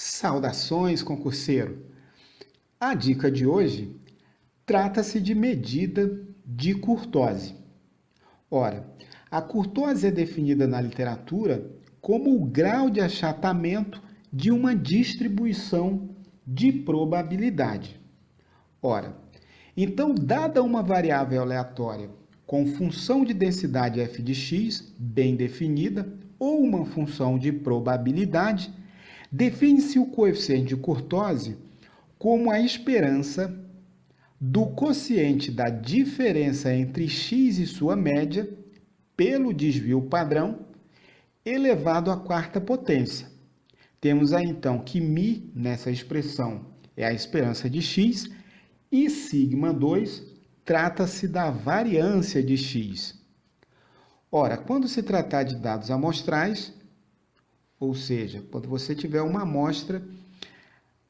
Saudações, concurseiro! A dica de hoje trata-se de medida de curtose. Ora, a curtose é definida na literatura como o grau de achatamento de uma distribuição de probabilidade. Ora, então, dada uma variável aleatória com função de densidade f de x bem definida ou uma função de probabilidade, define-se o coeficiente de curtose como a esperança do quociente da diferença entre x e sua média pelo desvio padrão elevado à quarta potência. Temos aí então que μ nessa expressão é a esperança de x e σ2 trata-se da variância de x. Ora, quando se tratar de dados amostrais, ou seja, quando você tiver uma amostra,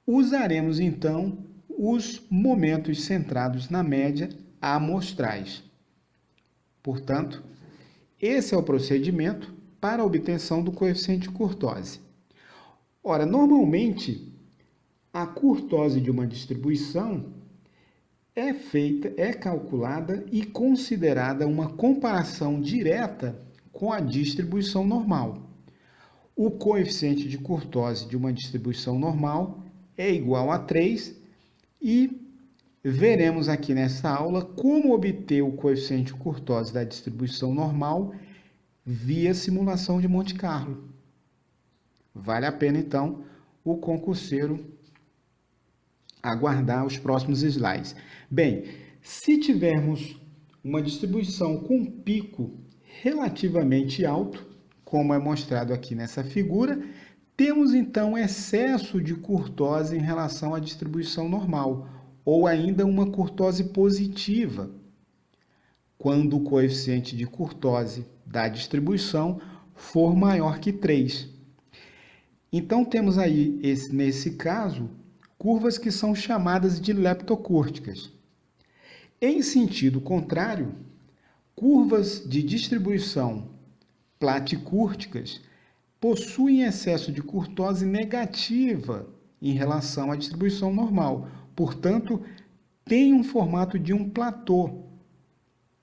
usaremos então os momentos centrados na média amostrais. Portanto, esse é o procedimento para a obtenção do coeficiente de curtose. Ora, normalmente, a curtose de uma distribuição é calculada e considerada uma comparação direta com a distribuição normal. O coeficiente de curtose de uma distribuição normal é igual a 3 e veremos aqui nessa aula como obter o coeficiente de curtose da distribuição normal via simulação de Monte Carlo. Vale a pena, então, o concurseiro aguardar os próximos slides. Bem, se tivermos uma distribuição com um pico relativamente alto, como é mostrado aqui nessa figura, temos então excesso de curtose em relação à distribuição normal, ou ainda uma curtose positiva, quando o coeficiente de curtose da distribuição for maior que 3. Então, temos aí, nesse caso, curvas que são chamadas de leptocúrticas. Em sentido contrário, curvas de distribuição platicúrticas possuem excesso de curtose negativa em relação à distribuição normal. Portanto, têm um formato de um platô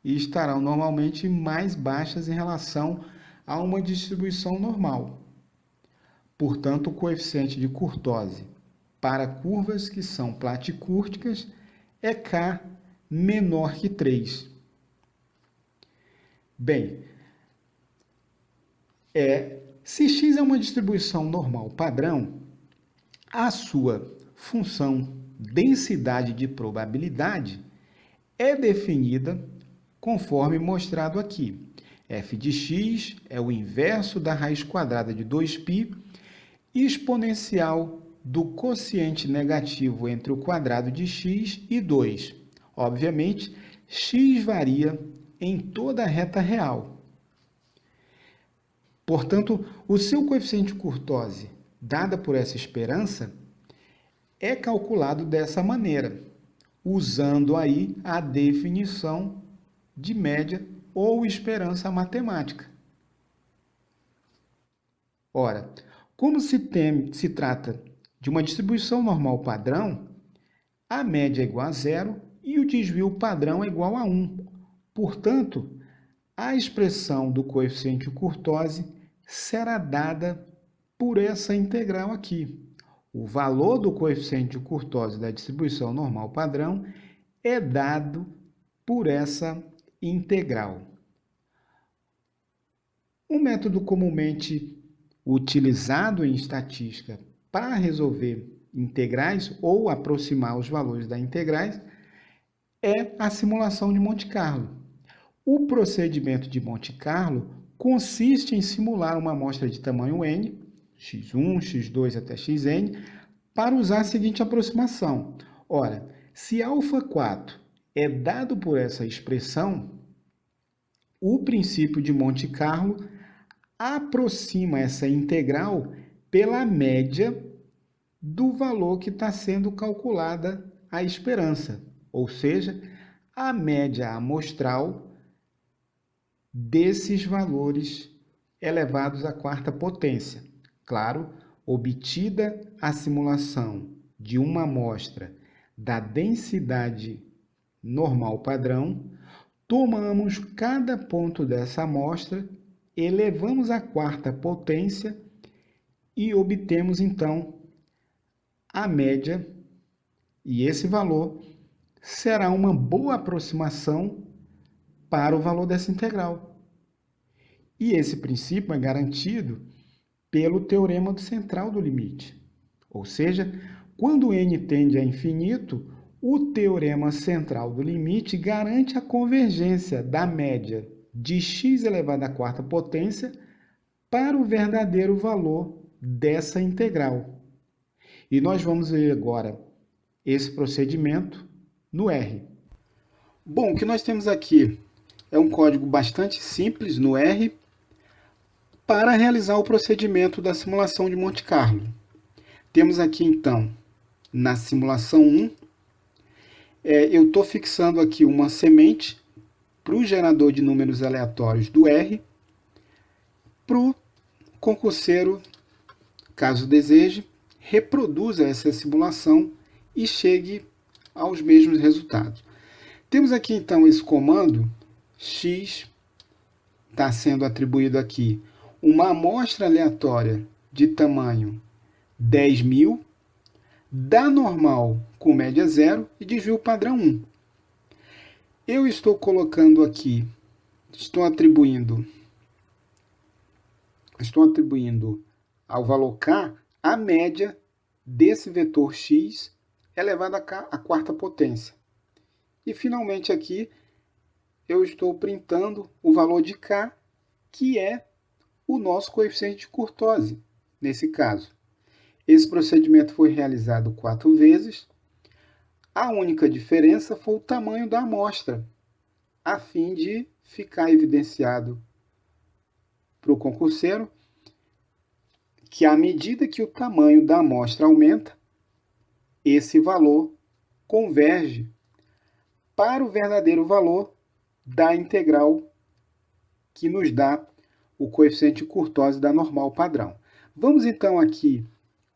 e estarão normalmente mais baixas em relação a uma distribuição normal. Portanto, o coeficiente de curtose para curvas que são platicúrticas é K menor que 3. Bem, se x é uma distribuição normal padrão, a sua função densidade de probabilidade é definida conforme mostrado aqui. f de x é o inverso da raiz quadrada de 2π exponencial do quociente negativo entre o quadrado de x e 2. Obviamente, x varia em toda a reta real. Portanto, o seu coeficiente de curtose, dada por essa esperança, é calculado dessa maneira, usando aí a definição de média ou esperança matemática. Ora, como se trata de uma distribuição normal padrão, a média é igual a 0 e o desvio padrão é igual a 1. Portanto, a expressão do coeficiente de curtose será dada por essa integral aqui. O valor do coeficiente de curtose da distribuição normal padrão é dado por essa integral. Um método comumente utilizado em estatística para resolver integrais ou aproximar os valores das integrais é a simulação de Monte Carlo. O procedimento de Monte Carlo consiste em simular uma amostra de tamanho n, x1, x2 até xn, para usar a seguinte aproximação. Ora, se α4 é dado por essa expressão, o princípio de Monte Carlo aproxima essa integral pela média do valor que está sendo calculada a esperança, ou seja, a média amostral desses valores elevados à quarta potência. Claro, obtida a simulação de uma amostra da densidade normal padrão, tomamos cada ponto dessa amostra, elevamos à quarta potência e obtemos, então, a média, e esse valor será uma boa aproximação para o valor dessa integral. E esse princípio é garantido pelo teorema do central do limite. Ou seja, quando n tende a infinito, o teorema central do limite garante a convergência da média de x elevado à quarta potência para o verdadeiro valor dessa integral. E nós vamos ver agora esse procedimento no R. Bom, o que nós temos aqui é um código bastante simples no R para realizar o procedimento da simulação de Monte Carlo. Temos aqui, então, na simulação 1, eu estou fixando aqui uma semente para o gerador de números aleatórios do R, para o concurseiro, caso deseje, reproduza essa simulação e chegue aos mesmos resultados. Temos aqui, então, esse comando, x está sendo atribuído aqui uma amostra aleatória de tamanho 10.000, dá normal com média 0 e desvio padrão 1. Eu estou colocando aqui, estou atribuindo ao valor k a média desse vetor x elevado à quarta potência. E finalmente aqui eu estou printando o valor de k, que é o nosso coeficiente de Kurtosi, nesse caso. Esse procedimento foi realizado 4 vezes. A única diferença foi o tamanho da amostra, a fim de ficar evidenciado para o concurseiro que, à medida que o tamanho da amostra aumenta, esse valor converge para o verdadeiro valor da integral que nos dá o coeficiente de Kurtosi da normal padrão. Vamos então aqui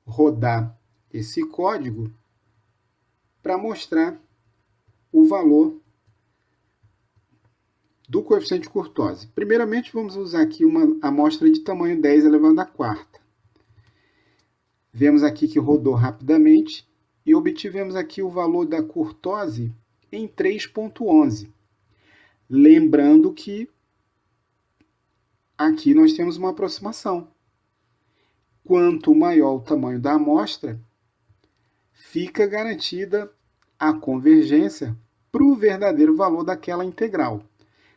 rodar esse código para mostrar o valor do coeficiente de Kurtosi. Primeiramente, vamos usar aqui uma amostra de tamanho 10 elevado à quarta. Vemos aqui que rodou rapidamente e obtivemos aqui o valor da Kurtosi em 3,11. Lembrando que aqui nós temos uma aproximação. Quanto maior o tamanho da amostra, fica garantida a convergência para o verdadeiro valor daquela integral.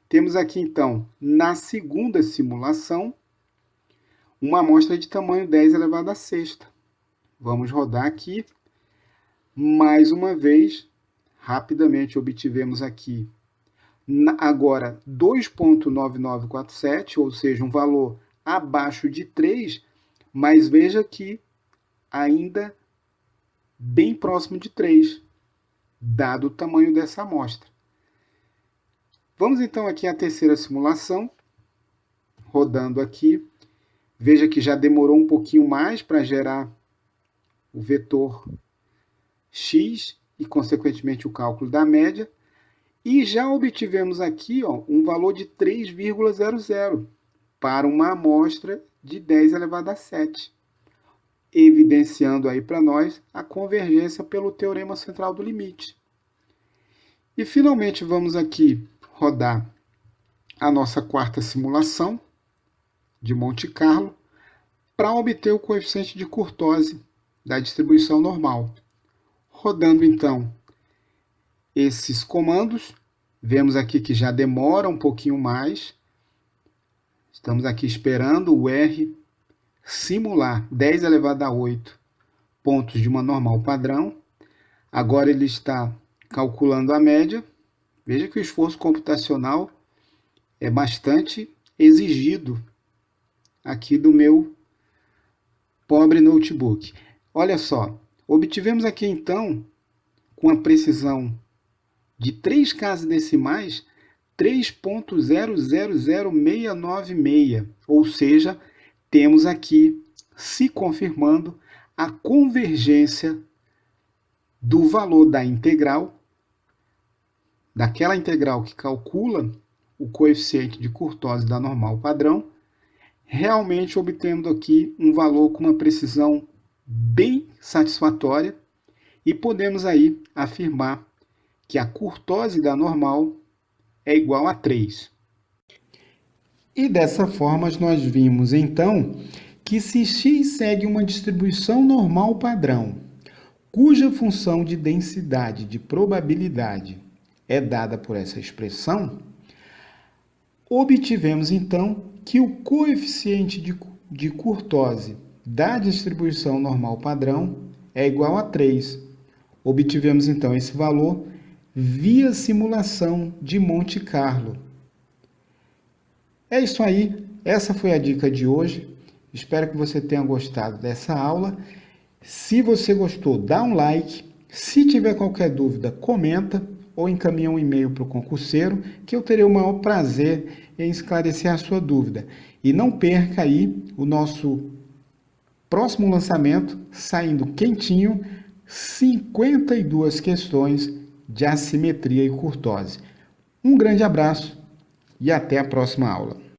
Temos aqui, então, na segunda simulação, uma amostra de tamanho 10 elevado à sexta. Vamos rodar aqui. Mais uma vez, rapidamente obtivemos aqui, agora, 2,9947, ou seja, um valor abaixo de 3, mas veja que ainda bem próximo de 3, dado o tamanho dessa amostra. Vamos então aqui à terceira simulação, rodando aqui. Veja que já demorou um pouquinho mais para gerar o vetor x e, consequentemente, o cálculo da média. E já obtivemos aqui um valor de 3,00 para uma amostra de 10 elevado a 7, evidenciando aí para nós a convergência pelo teorema central do limite. E finalmente vamos aqui rodar a nossa quarta simulação de Monte Carlo para obter o coeficiente de Kurtosi da distribuição normal. Rodando então esses comandos, vemos aqui que já demora um pouquinho mais. Estamos aqui esperando o R simular 10 elevado a 8 pontos de uma normal padrão. Agora ele está calculando a média. Veja que o esforço computacional é bastante exigido aqui do meu pobre notebook. Olha só, obtivemos aqui então, com a precisão de 3 casas decimais, 3,000696, ou seja, temos aqui, se confirmando, a convergência do valor da integral, daquela integral que calcula o coeficiente de curtose da normal padrão, realmente obtendo aqui um valor com uma precisão bem satisfatória e podemos aí afirmar que a curtose da normal é igual a 3. E dessa forma nós vimos então que se x segue uma distribuição normal padrão, cuja função de densidade de probabilidade é dada por essa expressão, obtivemos então que o coeficiente de curtose da distribuição normal padrão é igual a 3. Obtivemos então esse valor via simulação de Monte Carlo. É isso aí, essa foi a dica de hoje. Espero que você tenha gostado dessa aula. Se você gostou, dá um like. Se tiver qualquer dúvida, comenta ou encaminha um e-mail para o concurseiro, que eu terei o maior prazer em esclarecer a sua dúvida. E não perca aí o nosso próximo lançamento, saindo quentinho, 52 questões de assimetria e curtose. Um grande abraço e até a próxima aula.